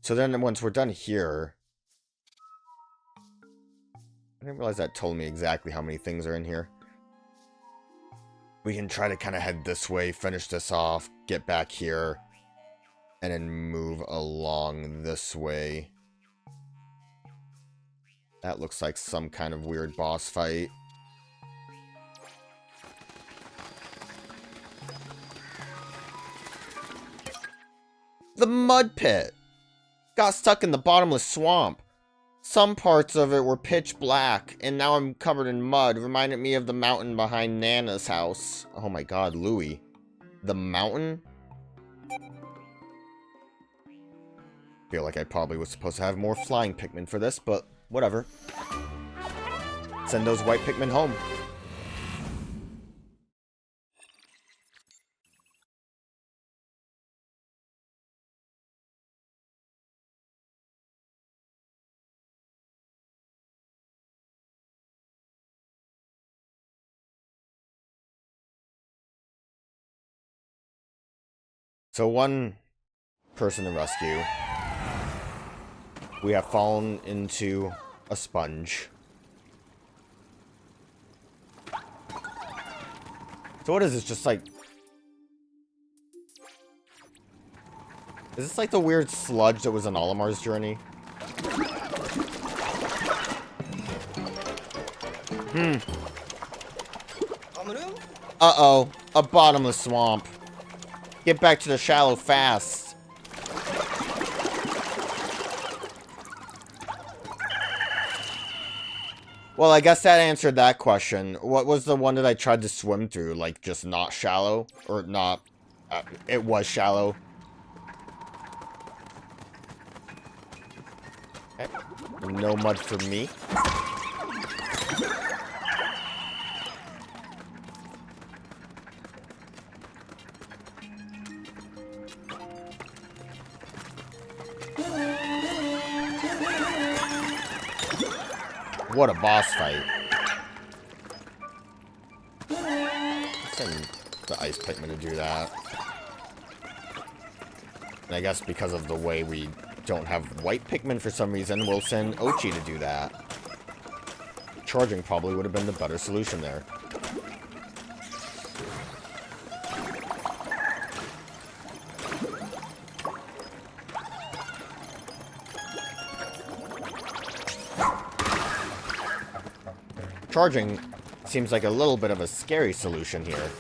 So then once we're done here... I didn't realize that told me exactly how many things are in here. We can try to kind of head this way, finish this off, get back here, and then move along this way. That looks like some kind of weird boss fight. The mud pit! Got stuck in the bottomless swamp. Some parts of it were pitch black, and now I'm covered in mud. Reminded me of the mountain behind Nana's house. Oh my god, Louie. The mountain? Feel like I probably was supposed to have more flying Pikmin for this, but whatever. Send those white Pikmin home. So one person to rescue. We have fallen into a sponge. So what is this? Just like... Is this like the weird sludge that was on Olimar's journey? Uh-oh. A bottomless swamp. Get back to the shallow fast. Well, I guess that answered that question. What was the one that I tried to swim through? Like, just not shallow? Or not... it was shallow. Okay. No mud for me. What a boss fight. Send the ice Pikmin to do that. And I guess because of the way we don't have white Pikmin for some reason, we'll send Oatchi to do that. Charging probably would have been the better solution there. Charging seems like a little bit of a scary solution here.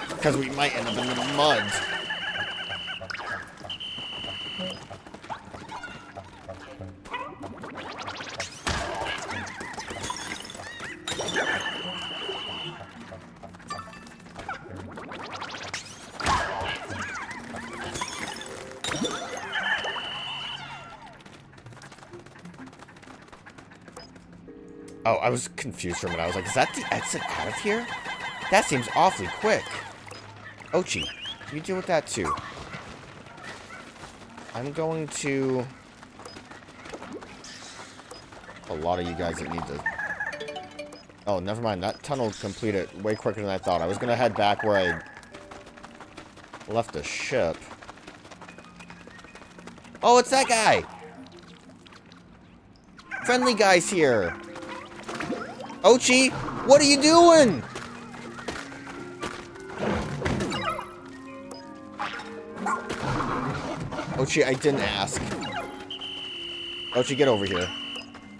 Because we might end up in the mud. Oh, I was confused for a minute. I was like, is that the exit out of here? That seems awfully quick. Oatchi, you deal with that too. I'm going to... A lot of you guys that need to... Oh, never mind. That tunnel completed way quicker than I thought. I was going to head back where I left the ship. Oh, it's that guy! Friendly guy's here! Oatchi, what are you doing? Oatchi, I didn't ask. Oatchi, get over here.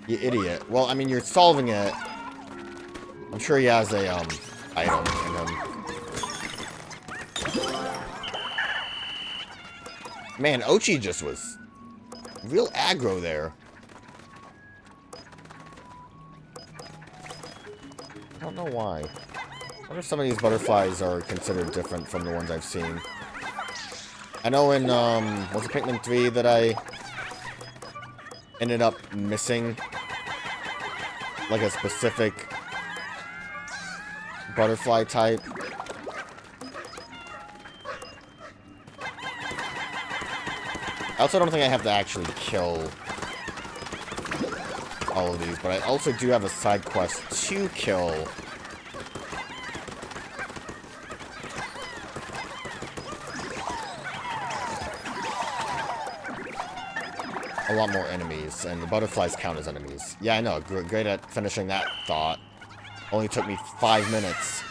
You idiot. Well, I mean, you're solving it. I'm sure he has a, item in him. Man, Oatchi just was real aggro there. I don't know why. I wonder if some of these butterflies are considered different from the ones I've seen. I know in, was it Pikmin 3 that I ended up missing, like, a specific butterfly type. I also don't think I have to actually kill all of these, but I also do have a side quest to kill a lot more enemies, and the butterflies count as enemies. Yeah, I know. Great at finishing that thought. Only took me 5 minutes.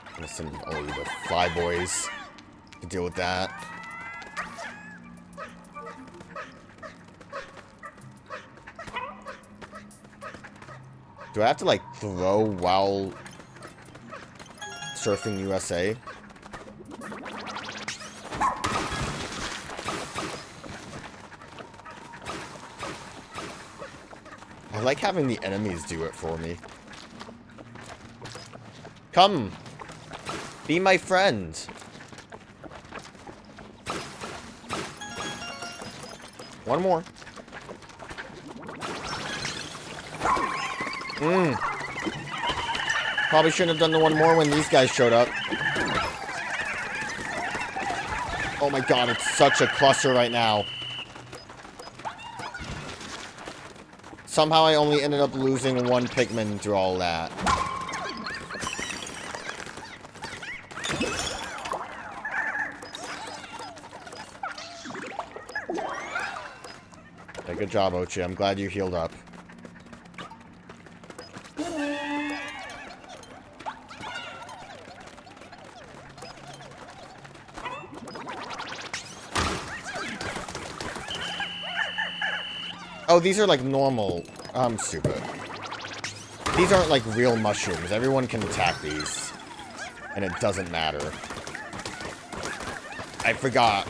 I'm gonna send only the fly boys to deal with that. Do I have to, like, throw while surfing USA? I like having the enemies do it for me. Come! Be my friend! One more. Probably shouldn't have done the one more when these guys showed up. Oh my god, it's such a cluster right now. Somehow I only ended up losing one Pikmin through all that. Yeah, good job, Oatchi. I'm glad you healed up. Oh, these are like normal. I'm stupid. These aren't like real mushrooms. Everyone can attack these. And it doesn't matter. I forgot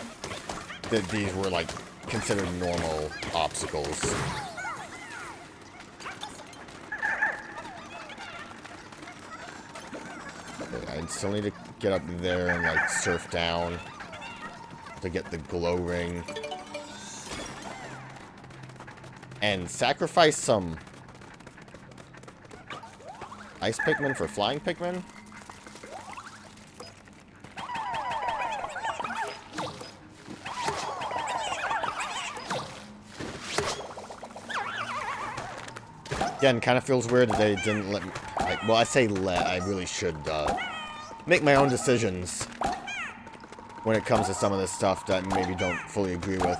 that these were like considered normal obstacles. I still need to get up there and like surf down to get the glow ring. And sacrifice some ice Pikmin for flying Pikmin? Again, kind of feels weird that they didn't let me... Like, well, I say let. I really should make my own decisions when it comes to some of this stuff that I maybe don't fully agree with.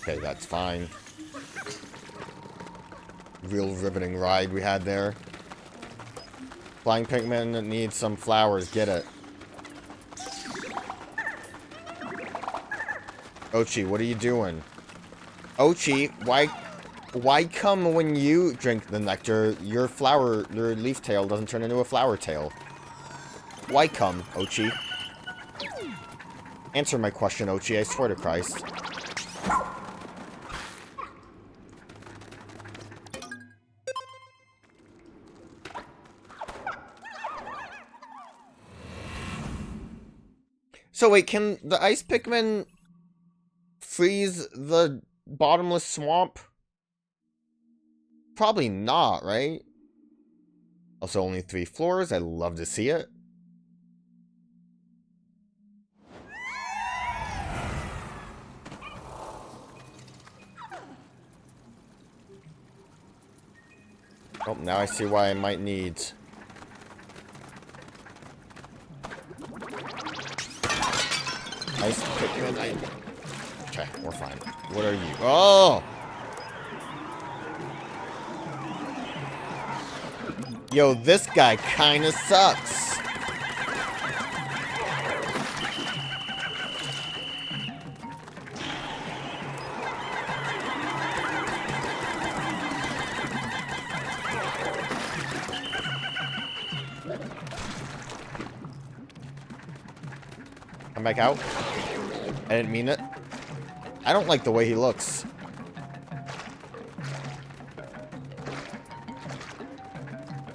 Okay, that's fine. Real riveting ride we had there. Flying Pikmin needs some flowers. Get it. Oatchi, what are you doing? Oatchi, why come when you drink the nectar, your leaf tail doesn't turn into a flower tail? Why come, Oatchi? Answer my question, Oatchi, I swear to Christ. So wait, can the ice Pikmin freeze the bottomless swamp? Probably not, right? Also, only 3 floors. I'd love to see it. Oh, now I see why I might need... ice Pikmin. Okay, we're fine. What are you? Oh! Yo, this guy kinda sucks. Come back out. I didn't mean it. I don't like the way he looks.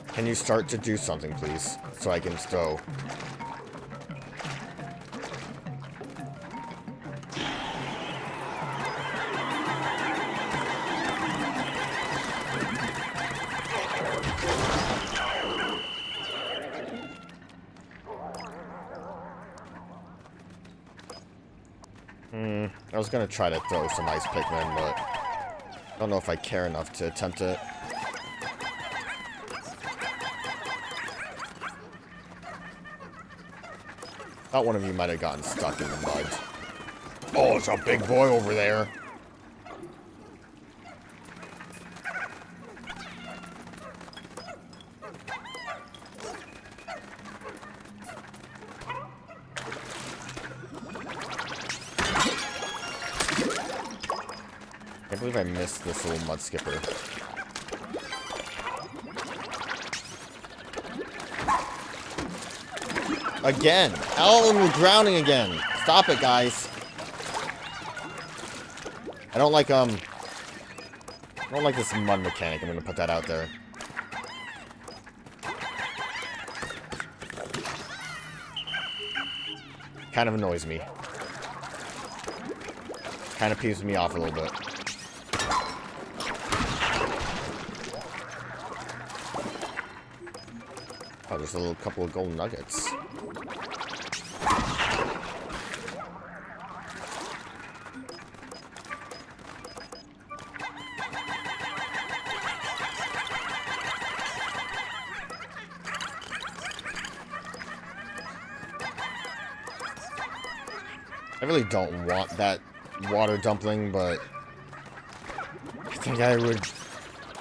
Can you start to do something, please? So I can throw. I was gonna try to throw some ice Pikmin, but I don't know if I care enough to attempt it. Thought one of you might have gotten stuck in the mud. Oh, it's a big boy over there. I believe I missed this little mud skipper. Again! Oh, and we're drowning again! Stop it, guys! I don't like this mud mechanic. I'm gonna put that out there. Kind of annoys me. Kind of peeves me off a little bit. Oh, there's a little couple of gold nuggets. I really don't want that water dumpling, but I think I would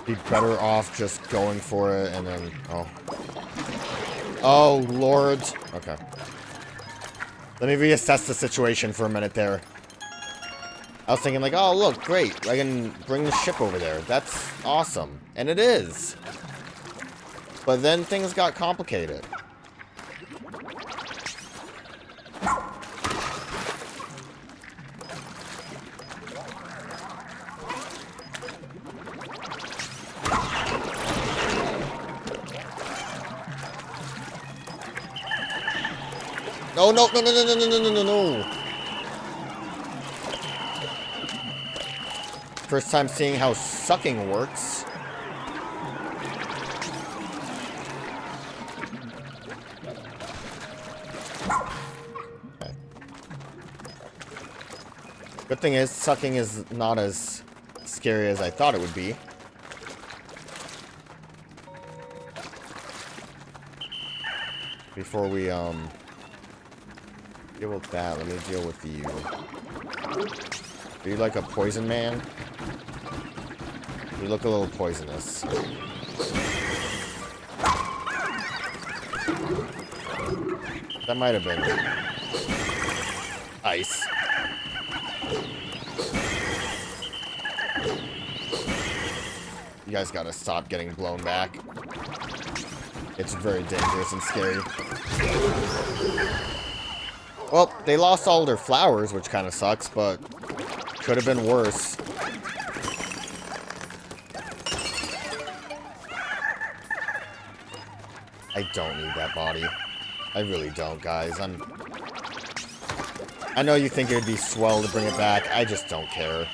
be better off just going for it and then... Oh, Lord. Okay. Let me reassess the situation for a minute there. I was thinking like, oh, look, great. I can bring the ship over there. That's awesome. And it is. But then things got complicated. Oh, no, no, no, no, no, no, no, no, no. First time seeing how sucking works. Okay. Good thing is, sucking is not as scary as I thought it would be. Before we, deal with that, let me deal with you. Are you like a poison man? You look a little poisonous. That might have been ice. You guys gotta stop getting blown back. It's very dangerous and scary. Well, they lost all their flowers, which kind of sucks, but could have been worse. I don't need that body. I really don't, guys. I know you think it would be swell to bring it back. I just don't care.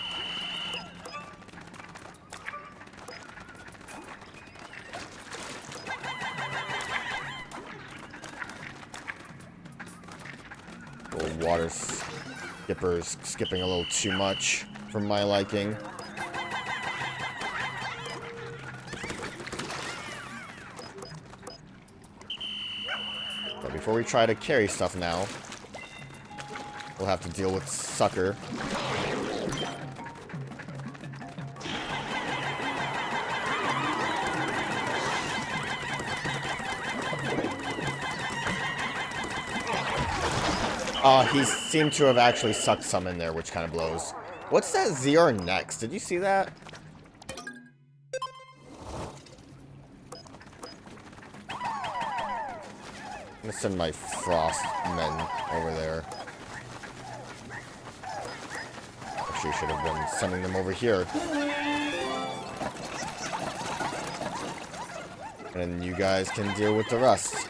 Little water skipper's skipping a little too much for my liking. But before we try to carry stuff now, we'll have to deal with Sucker. He seemed to have actually sucked some in there, which kind of blows. What's that ZR next? Did you see that? I'm gonna send my frost men over there. Actually, should have been sending them over here. And then you guys can deal with the rest.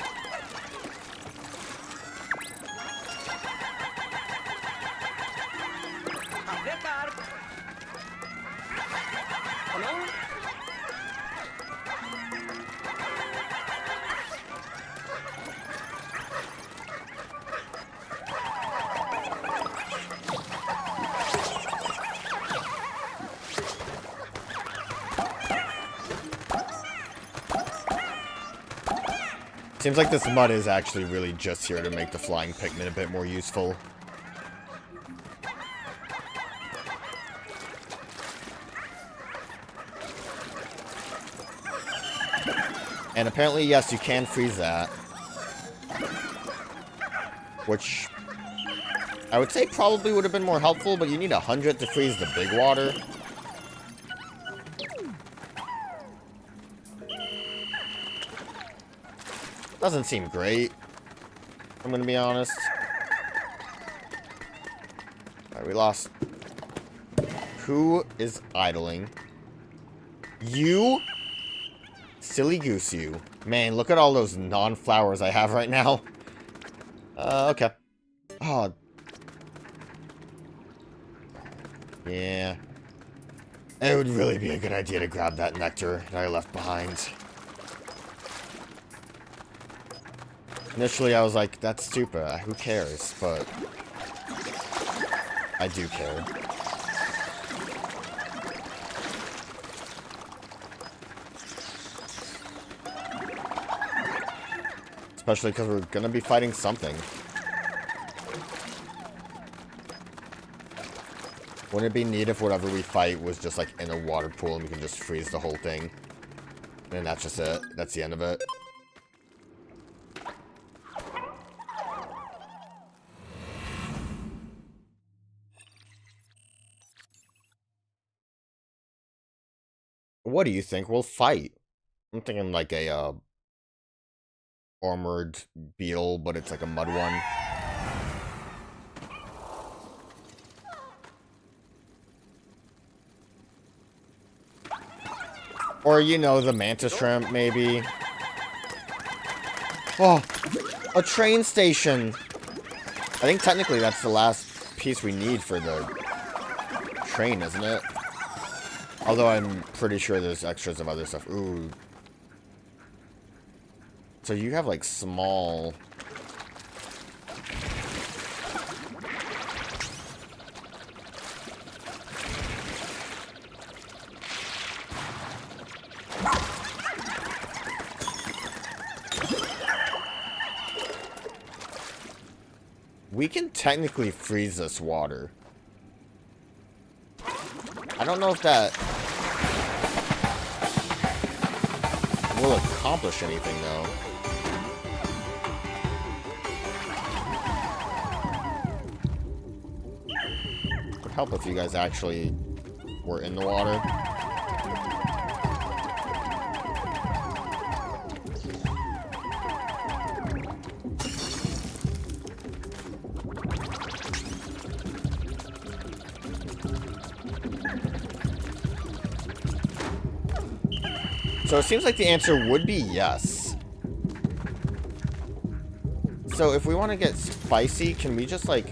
Seems like this mud is actually really just here to make the flying Pikmin a bit more useful. And apparently, yes, you can freeze that. Which I would say probably would have been more helpful, but you need 100 to freeze the big water. Doesn't seem great, I'm gonna be honest. Alright, we lost. Who is idling? You? Silly goose, you. Man, look at all those non-flowers I have right now. Okay. Oh. Yeah. It would really be a good idea to grab that nectar that I left behind. Initially, I was like, that's stupid. Who cares? But I do care. Especially because we're going to be fighting something. Wouldn't it be neat if whatever we fight was just like in a water pool and we can just freeze the whole thing? And that's just it. That's the end of it. What do you think we'll fight? I'm thinking like a armored beetle, but it's like a mud one. Or, you know, the mantis shrimp, maybe. Oh, a train station. I think technically that's the last piece we need for the train, isn't it? Although I'm pretty sure there's extras of other stuff. Ooh. So you have, like, small... We can technically freeze this water. I don't know if that will accomplish anything, though. It would help if you guys actually were in the water. So it seems like the answer would be yes. So if we want to get spicy, can we just like...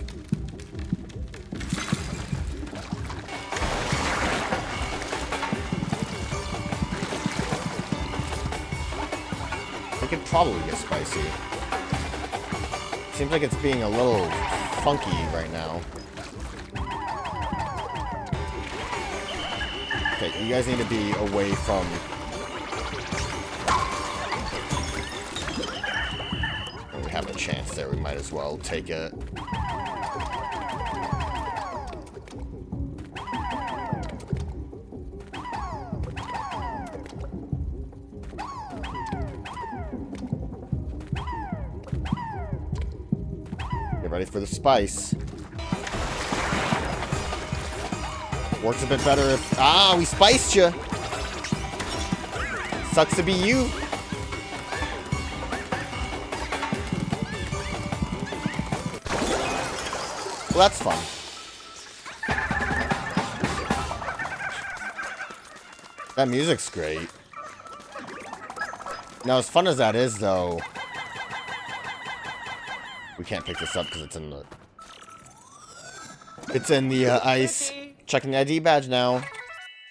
We could probably get spicy. Seems like it's being a little funky right now. Okay, you guys need to be away from... have a chance there, we might as well take it. Get ready for the spice. Works a bit better if... Ah, we spiced you! Sucks to be you. Well, that's fun. That music's great. Now, as fun as that is, though, we can't pick this up because it's in the... It's in the ice. Checking the ID badge now.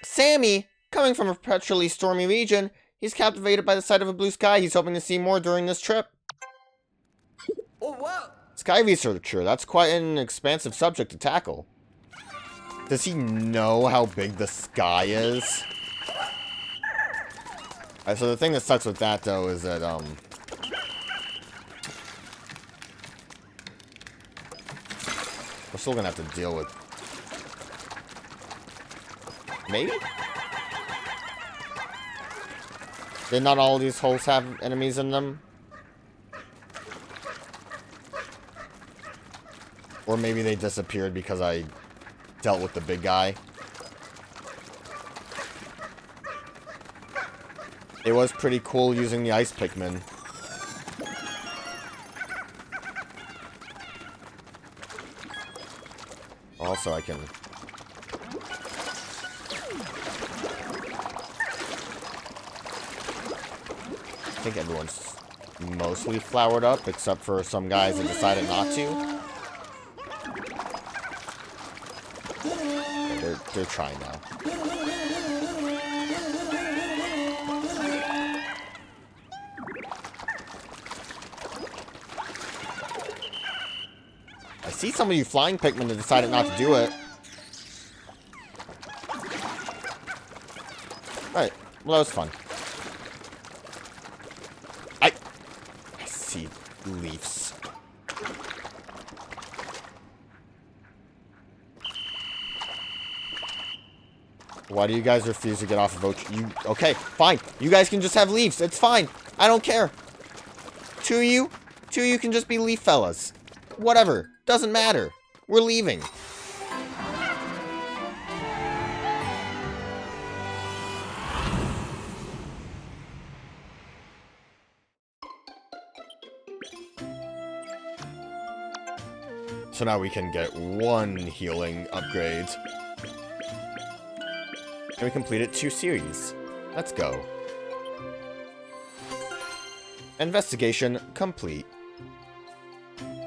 Sammy! Coming from a perpetually stormy region, he's captivated by the sight of a blue sky. He's hoping to see more during this trip. Oh, wow! Sky researcher, that's quite an expansive subject to tackle. Does he know how big the sky is? Alright, so the thing that sucks with that, though, is that, We're still gonna have to deal with... Maybe? Did not all these holes have enemies in them? Or maybe they disappeared because I dealt with the big guy. It was pretty cool using the ice Pikmin. Also, I can... I think everyone's mostly flowered up, except for some guys that decided not to. They're trying now. I see some of you flying Pikmin that decided not to do it. Alright, well that was fun. I see leaves. Why do you guys refuse to get off of Oatchi? Okay, fine. You guys can just have leaves. It's fine. I don't care. Two of you can just be leaf fellas. Whatever. Doesn't matter. We're leaving. So now we can get one healing upgrade. And we completed 2 series. Let's go. Investigation complete.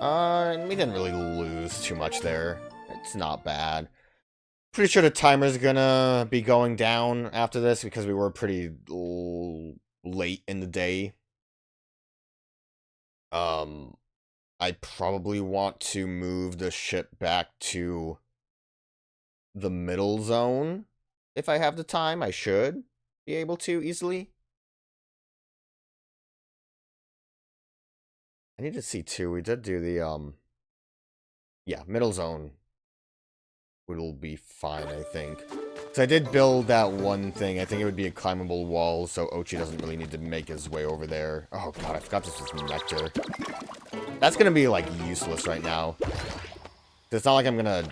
And we didn't really lose too much there. It's not bad. Pretty sure the timer's gonna be going down after this because we were pretty late in the day. I probably want to move the ship back to the middle zone. If I have the time, I should be able to easily. I need to see too. We did do the yeah, middle zone will be fine, I think. So I did build that one thing. I think it would be a climbable wall, so Oatchi doesn't really need to make his way over there. Oh god, I forgot this was nectar. That's gonna be like useless right now. It's not like I'm gonna...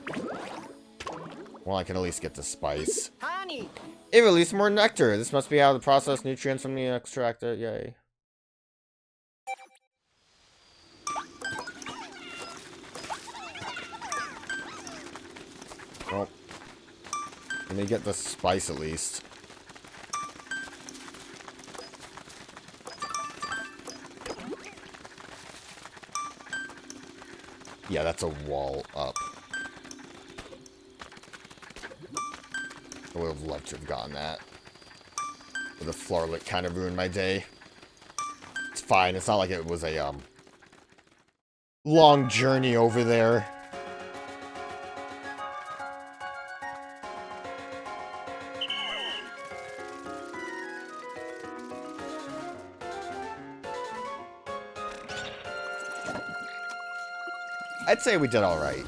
Well, I can at least get the spice. Honey. It released more nectar. This must be how to process nutrients from the extractor. Yay. Well, let me get the spice at least. Yeah, that's a wall up. I would have loved to have gotten that. But the floorlet kind of ruined my day. It's fine. It's not like it was a long journey over there. I'd say we did alright.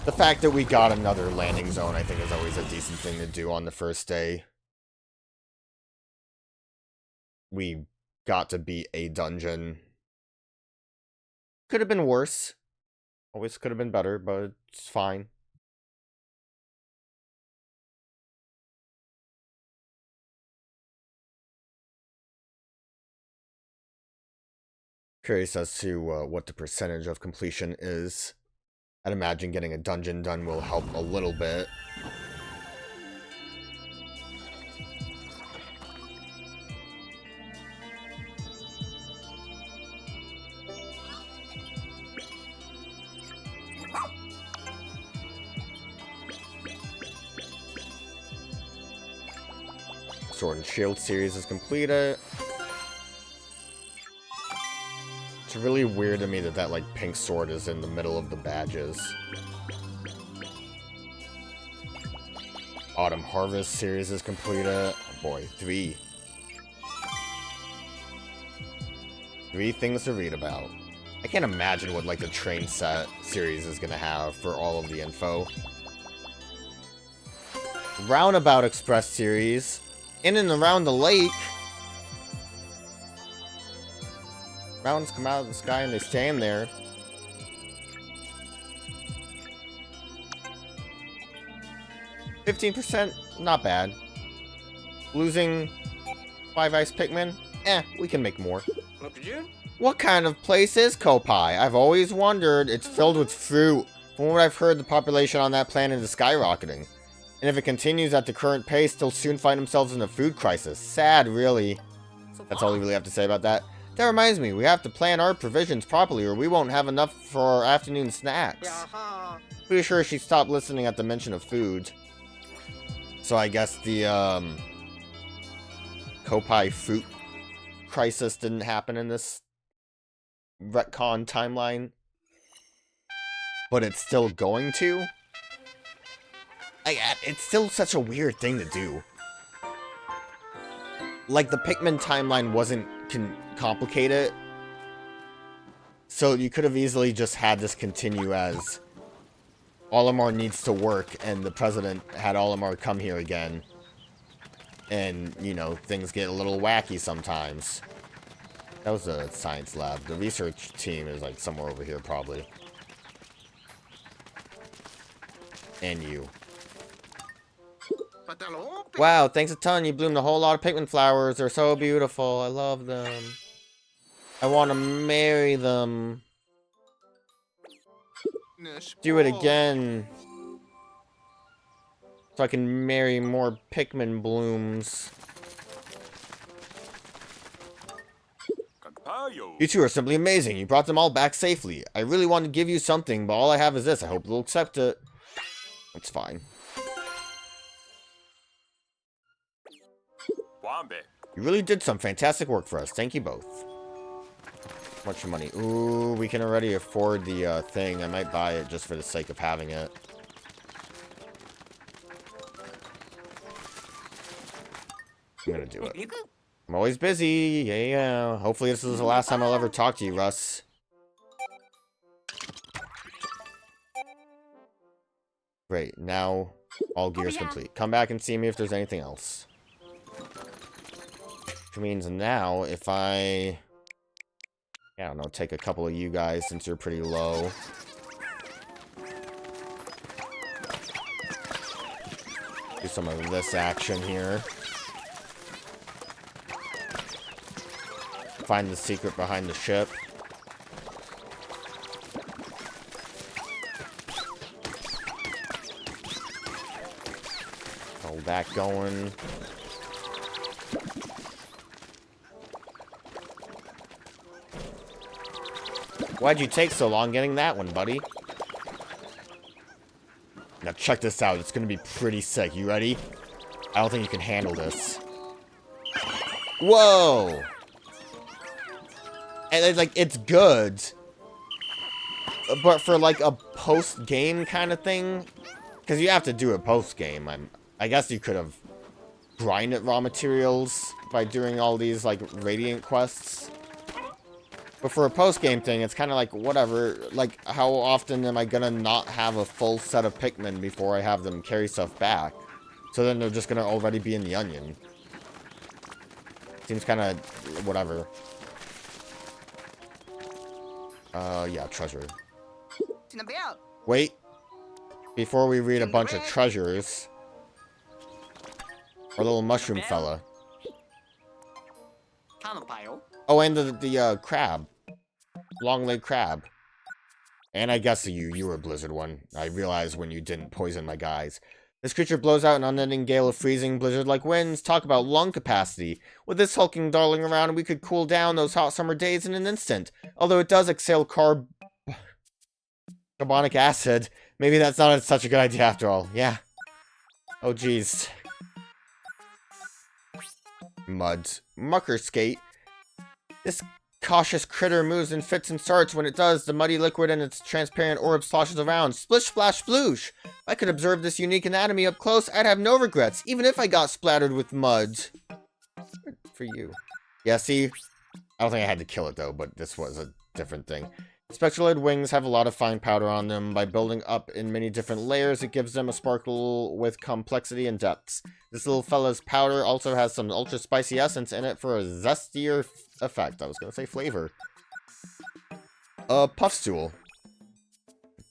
The fact that we got another landing zone, I think, is always a decent thing to do on the first day. We got to beat a dungeon. Could have been worse. Always could have been better, but it's fine. Curious as to what the percentage of completion is. I'd imagine getting a dungeon done will help a little bit. Sword and Shield series is completed. It's really weird to me that that, like, pink sword is in the middle of the badges. Autumn Harvest series is completed. Oh boy, 3. 3 things to read about. I can't imagine what, like, the train set series is gonna have for all of the info. Roundabout Express series. In and around the lake. Mountains come out of the sky and they stand there. %, not bad. Losing 5 ice Pikmin? We can make more. What kind of place is Kopai? I've always wondered. It's filled with fruit. From what I've heard, the population on that planet is skyrocketing. And if it continues at the current pace, they'll soon find themselves in a food crisis. Sad, really. That's all we really have to say about that. That reminds me, we have to plan our provisions properly or we won't have enough for our afternoon snacks. Pretty sure she stopped listening at the mention of food. So I guess the, Kopai fruit crisis didn't happen in this retcon timeline. But it's still going to? It's still such a weird thing to do. Like, the Pikmin timeline wasn't complicated. So you could have easily just had this continue as Olimar needs to work and the president had Olimar come here again. And, you know, things get a little wacky sometimes. That was a science lab. The research team is, like, somewhere over here, probably. And you. Wow, thanks a ton. You bloomed a whole lot of Pikmin flowers. They're so beautiful. I love them. I want to marry them. Do it again. So I can marry more Pikmin blooms. You two are simply amazing. You brought them all back safely. I really want to give you something, but all I have is this. I hope you'll accept it. It's fine. You really did some fantastic work for us. Thank you both. Much money. Ooh, we can already afford the thing. I might buy it just for the sake of having it. I'm gonna do it. I'm always busy. Yeah. Hopefully this is the last time I'll ever talk to you, Russ. Great. Now all gear's complete. Come back and see me if there's anything else. Which means now if I don't know, take a couple of you guys since you're pretty low. Do some of this action here. Find the secret behind the ship. Hold that going. Why'd you take so long getting that one, buddy? Now check this out. It's gonna be pretty sick. You ready? I don't think you can handle this. Whoa! And it's like, it's good. But for like a post-game kind of thing, because you have to do a post-game. I guess you could have grinded raw materials by doing all these like Radiant quests. But for a post-game thing, it's kind of like, whatever. Like, how often am I gonna not have a full set of Pikmin before I have them carry stuff back? So then they're just gonna already be in the onion. Seems kind of whatever. Yeah, treasure. Wait. Before we read a bunch of treasures. Our little mushroom fella. Oh, and the crab. Long-legged crab. And I guess you were a blizzard one. I realized when you didn't poison my guys. This creature blows out an unending gale of freezing blizzard-like winds. Talk about lung capacity. With this hulking darling around, we could cool down those hot summer days in an instant. Although it does exhale carbonic acid. Maybe that's not such a good idea after all. Yeah. Oh, jeez. Mud. Mucker skate. This cautious critter moves in fits and starts. When it does, the muddy liquid and its transparent orb sloshes around. Splish, splash, sploosh! If I could observe this unique anatomy up close, I'd have no regrets, even if I got splattered with mud. For you. Yeah, see? I don't think I had to kill it, though, but this was a different thing. Spectralid wings have a lot of fine powder on them. By building up in many different layers, it gives them a sparkle with complexity and depths. This little fella's powder also has some ultra spicy essence in it for a zestier effect. I was going to say flavor. Puff stool.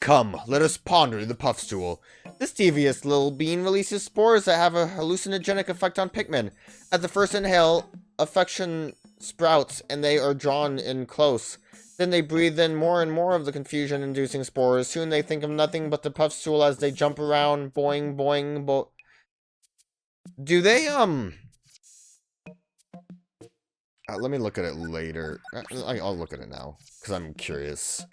Come, let us ponder the puff stool. This devious little bean releases spores that have a hallucinogenic effect on Pikmin. At the first inhale, affection sprouts and they are drawn in close. Then they breathe in more and more of the confusion-inducing spores. Soon they think of nothing but the puff stool as they jump around, boing, boing, Do they, let me look at it later. I'll look at it now, because I'm curious.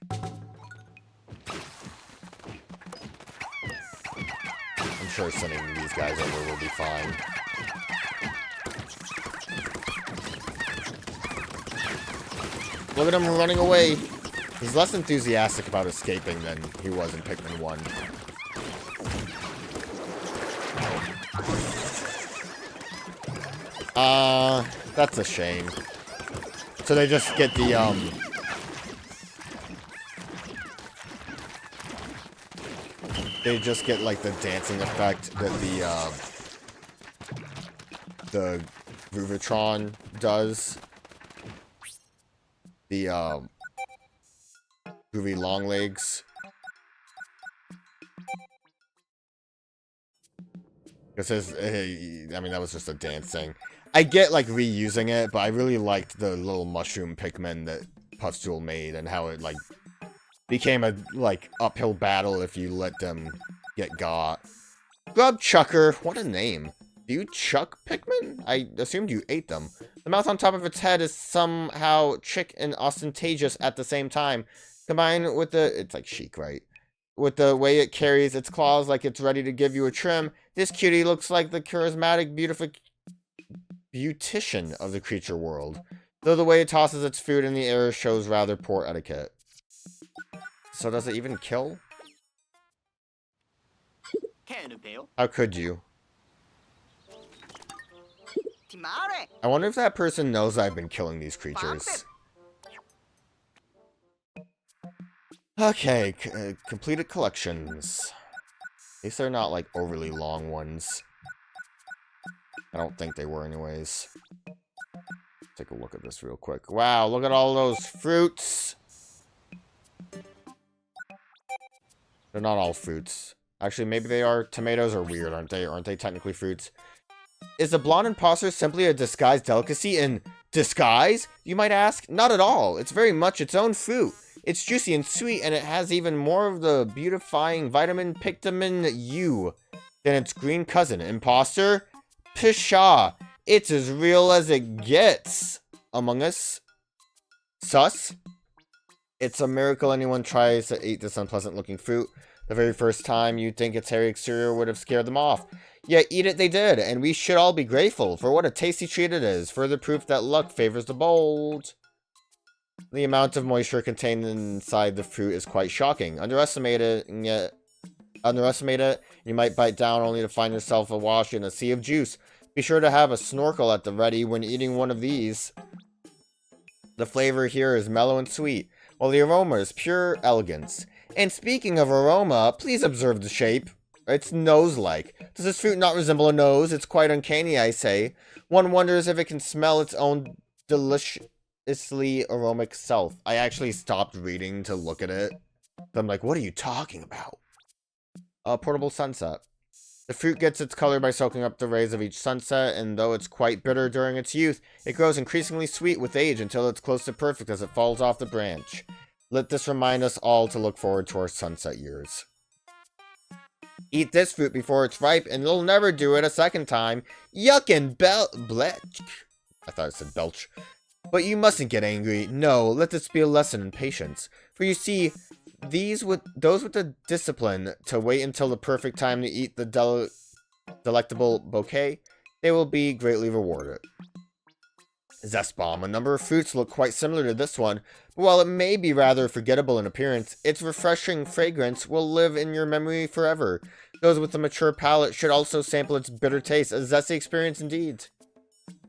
I'm sure sending these guys over will be fine. Look at him running away. He's less enthusiastic about escaping than he was in Pikmin 1. That's a shame. So they just get the, they just get, like, the dancing effect that the Groovatron does. The, Groovy Long Legs. It says, I mean, that was just a dance thing. I get, like, reusing it, but I really liked the little mushroom Pikmin that Puffstool made and how it, like, became a, like, uphill battle if you let them get got. Grub Chucker, what a name. Do you chuck Pikmin? I assumed you ate them. The mouth on top of its head is somehow chic and ostentatious at the same time. Combined with the... It's like chic, right? With the way it carries its claws like it's ready to give you a trim, this cutie looks like the charismatic, beautician of the creature world. Though the way it tosses its food in the air shows rather poor etiquette. So does it even kill? How could you? I wonder if that person knows I've been killing these creatures. Okay, completed collections. At least they're not, like, overly long ones. I don't think they were anyways. Take a look at this real quick. Wow, look at all those fruits! They're not all fruits. Actually, maybe they are. Tomatoes are weird, aren't they? Aren't they technically fruits? Is the blonde imposter simply a disguised delicacy in disguise, you might ask? Not at all. It's very much its own fruit. It's juicy and sweet, and it has even more of the beautifying vitamin Pictamin U than its green cousin. Imposter? Pshaw. It's as real as it gets. Among Us? Sus? It's a miracle anyone tries to eat this unpleasant-looking fruit. The very first time, you'd think its hairy exterior would have scared them off. Yet eat it they did, and we should all be grateful for what a tasty treat it is. Further proof that luck favors the bold. The amount of moisture contained inside the fruit is quite shocking. Underestimate it, you might bite down only to find yourself awash in a sea of juice. Be sure to have a snorkel at the ready when eating one of these. The flavor here is mellow and sweet, while the aroma is pure elegance. And speaking of aroma, please observe the shape. It's nose-like. Does this fruit not resemble a nose? It's quite uncanny, I say. One wonders if it can smell its own deliciously aromatic self. I actually stopped reading to look at it. I'm like, what are you talking about? A portable sunset. The fruit gets its color by soaking up the rays of each sunset, and though it's quite bitter during its youth, it grows increasingly sweet with age until it's close to perfect as it falls off the branch. Let this remind us all to look forward to our sunset years. Eat this fruit before it's ripe, and you'll never do it a second time. Yuck and blech. I thought it said belch. But you mustn't get angry. No, let this be a lesson in patience. For you see, those with the discipline to wait until the perfect time to eat the delectable bouquet, they will be greatly rewarded. Zest Bomb. A number of fruits look quite similar to this one, but while it may be rather forgettable in appearance, its refreshing fragrance will live in your memory forever. Those with a mature palate should also sample its bitter taste, a zesty experience indeed.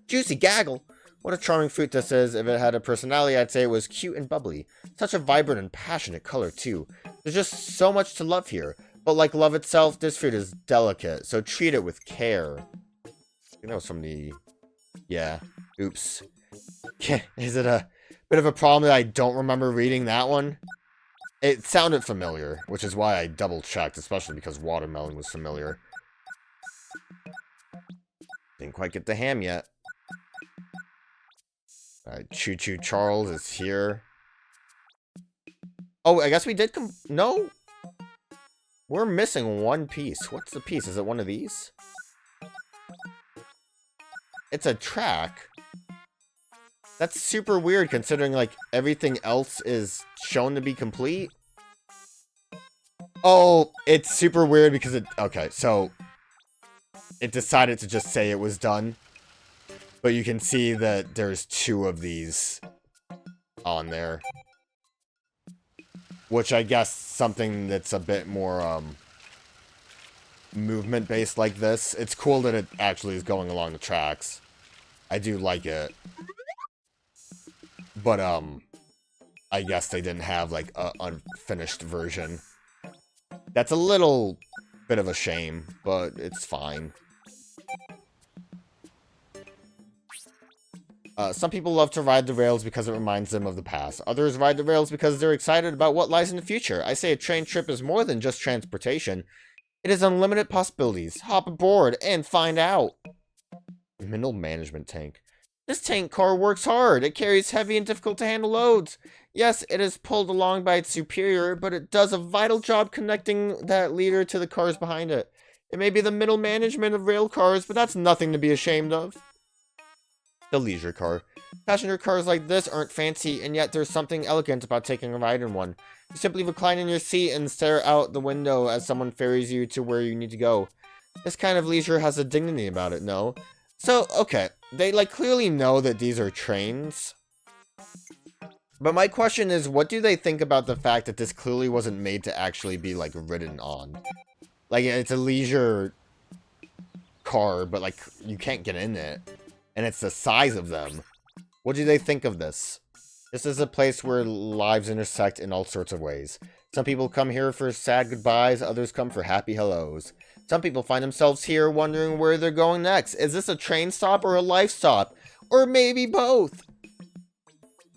Juicy gaggle! What a charming fruit this is. If it had a personality, I'd say it was cute and bubbly. Such a vibrant and passionate color, too. There's just so much to love here. But like love itself, this fruit is delicate, so treat it with care. I think that was from the... Yeah. Oops. Is it a bit of a problem that I don't remember reading that one? It sounded familiar, which is why I double-checked, especially because watermelon was familiar. Didn't quite get the ham yet. Alright, Choo Choo Charles is here. Oh, I guess we did no? We're missing one piece. What's the piece? Is it one of these? It's a track. That's super weird considering, like, everything else is shown to be complete. Oh, it's super weird because it... Okay, so... It decided to just say it was done. But you can see that there's 2 of these on there. Which I guess something that's a bit more, movement-based like this. It's cool that it actually is going along the tracks. I do like it. But, I guess they didn't have, like, a unfinished version. That's a little bit of a shame, but it's fine. Some people love to ride the rails because it reminds them of the past. Others ride the rails because they're excited about what lies in the future. I say a train trip is more than just transportation. It is unlimited possibilities. Hop aboard and find out. Mineral management tank. This tank car works hard. It carries heavy and difficult to handle loads. Yes, it is pulled along by its superior, but it does a vital job connecting that leader to the cars behind it. It may be the middle management of rail cars, but that's nothing to be ashamed of. The leisure car. Passenger cars like this aren't fancy, and yet there's something elegant about taking a ride in one. You simply recline in your seat and stare out the window as someone ferries you to where you need to go. This kind of leisure has a dignity about it, no? So, okay, they, like, clearly know that these are trains. But my question is, what do they think about the fact that this clearly wasn't made to actually be, like, ridden on? Like, it's a leisure car, but, like, you can't get in it. And it's the size of them. What do they think of this? This is a place where lives intersect in all sorts of ways. Some people come here for sad goodbyes, others come for happy hellos. Some people find themselves here wondering where they're going next. Is this a train stop or a life stop? Or maybe both?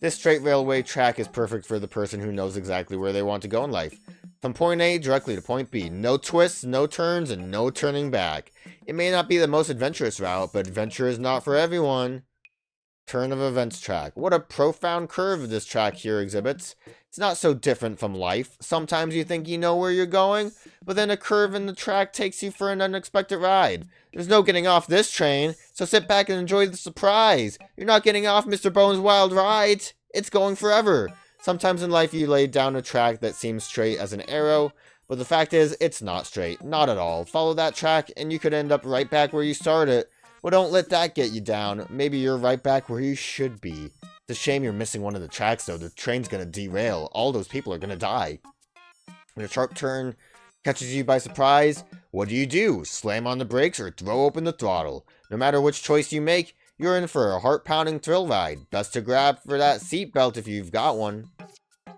This straight railway track is perfect for the person who knows exactly where they want to go in life. From point A directly to point B. No twists, no turns, and no turning back. It may not be the most adventurous route, but adventure is not for everyone. Turn of events track. What a profound curve this track here exhibits. It's not so different from life. Sometimes you think you know where you're going, but then a curve in the track takes you for an unexpected ride. There's no getting off this train, so sit back and enjoy the surprise. You're not getting off Mr. Bones' Wild Ride. It's going forever. Sometimes in life you lay down a track that seems straight as an arrow, but the fact is, it's not straight. Not at all. Follow that track and you could end up right back where you started. Well, don't let that get you down. Maybe you're right back where you should be. It's a shame you're missing one of the tracks, though. The train's gonna derail. All those people are gonna die. When a sharp turn catches you by surprise, what do? Slam on the brakes or throw open the throttle? No matter which choice you make, you're in for a heart-pounding thrill ride. Best to grab for that seatbelt if you've got one. I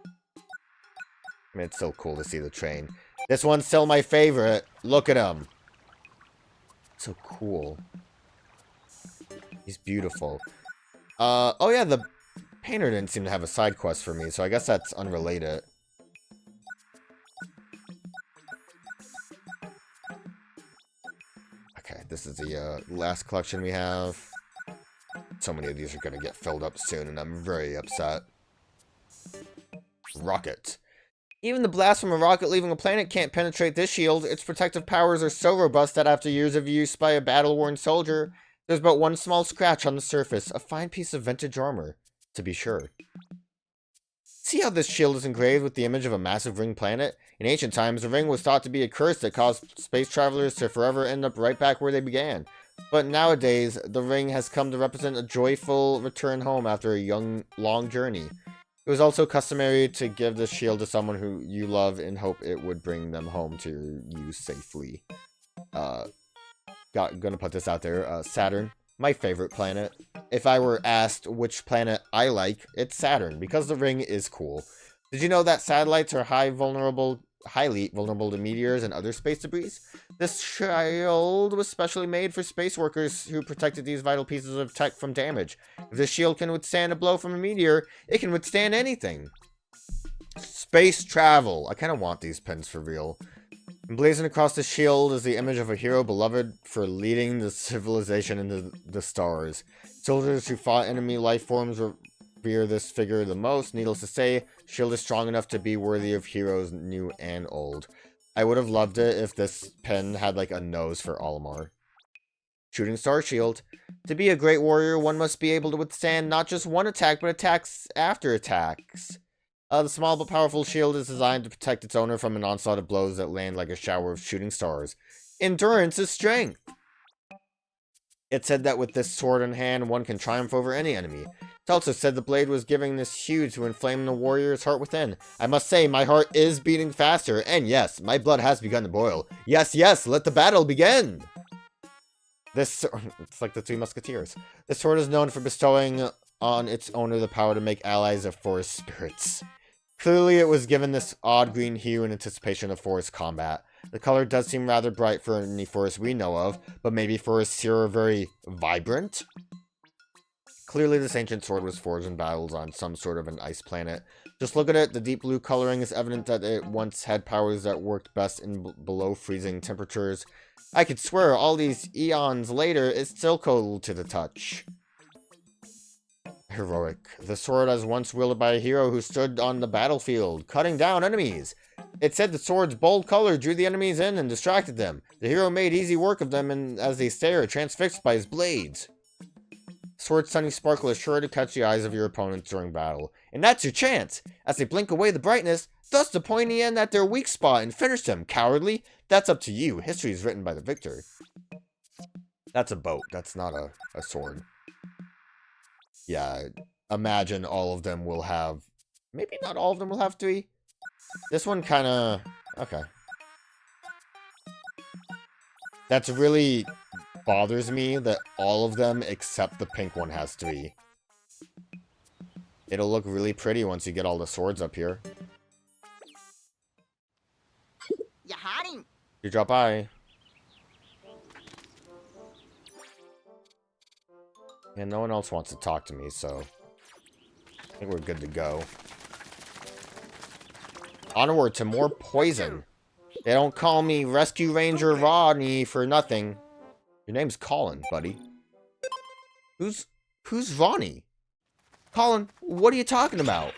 mean, it's so cool to see the train. This one's still my favorite. Look at him. So cool. He's beautiful. Oh yeah, the painter didn't seem to have a side quest for me, so I guess that's unrelated. Okay, this is the last collection we have. So many of these are going to get filled up soon, and I'm very upset. Rocket. Even the blast from a rocket leaving a planet can't penetrate this shield. Its protective powers are so robust that after years of use by a battle-worn soldier, there's but one small scratch on the surface, a fine piece of vintage armor, to be sure. See how this shield is engraved with the image of a massive ring planet? In ancient times, the ring was thought to be a curse that caused space travelers to forever end up right back where they began. But nowadays, the ring has come to represent a joyful return home after a long journey. It was also customary to give the shield to someone who you love and hope it would bring them home to you safely. Gonna put this out there. Saturn. My favorite planet. If I were asked which planet I like, it's Saturn, because the ring is cool. Did you know that satellites are highly vulnerable to meteors and other space debris? This shield was specially made for space workers who protected these vital pieces of tech from damage. If the shield can withstand a blow from a meteor, it can withstand anything. Space travel. I kind of want these pins for real. Emblazoned across the shield is the image of a hero beloved for leading the civilization into the stars. Soldiers who fought enemy life forms revere this figure the most. Needless to say, shield is strong enough to be worthy of heroes new and old. I would have loved it if this pin had like a nose for Olimar. Shooting star shield. To be a great warrior, one must be able to withstand not just one attack, but attacks after attacks. The small but powerful shield is designed to protect its owner from an onslaught of blows that land like a shower of shooting stars. Endurance is strength. It said that with this sword in hand, one can triumph over any enemy. It also said the blade was giving this hue to inflame the warrior's heart within. I must say, my heart is beating faster, and yes, my blood has begun to boil. Yes, yes, let the battle begin! It's like the Three Musketeers. This sword is known for bestowing on its owner the power to make allies of forest spirits. Clearly, it was given this odd green hue in anticipation of forest combat. The color does seem rather bright for any forest we know of, but maybe forests here are very vibrant? Clearly, this ancient sword was forged in battles on some sort of an ice planet. Just look at it, the deep blue coloring is evident that it once had powers that worked best in below freezing temperatures. I could swear all these eons later, it's still cold to the touch. Heroic. The sword was once wielded by a hero who stood on the battlefield, cutting down enemies. It said the sword's bold color drew the enemies in and distracted them. The hero made easy work of them and as they stare, transfixed by his blades. Sword's sunny sparkle is sure to catch the eyes of your opponents during battle. And that's your chance! As they blink away the brightness, thrust the pointy end at their weak spot and finish them, cowardly! That's up to you. History is written by the victor. That's a boat. That's not a sword. Yeah, imagine all of them will have... Maybe not all of them will have three. This one kind of... Okay. That's really bothers me that all of them except the pink one has three. It'll look really pretty once you get all the swords up here. You had him. You drop by. And no one else wants to talk to me, so I think we're good to go. Onward to more poison. They don't call me Rescue Ranger Rodney for nothing. Your name's Colin, buddy. Who's Ronnie? Colin, what are you talking about?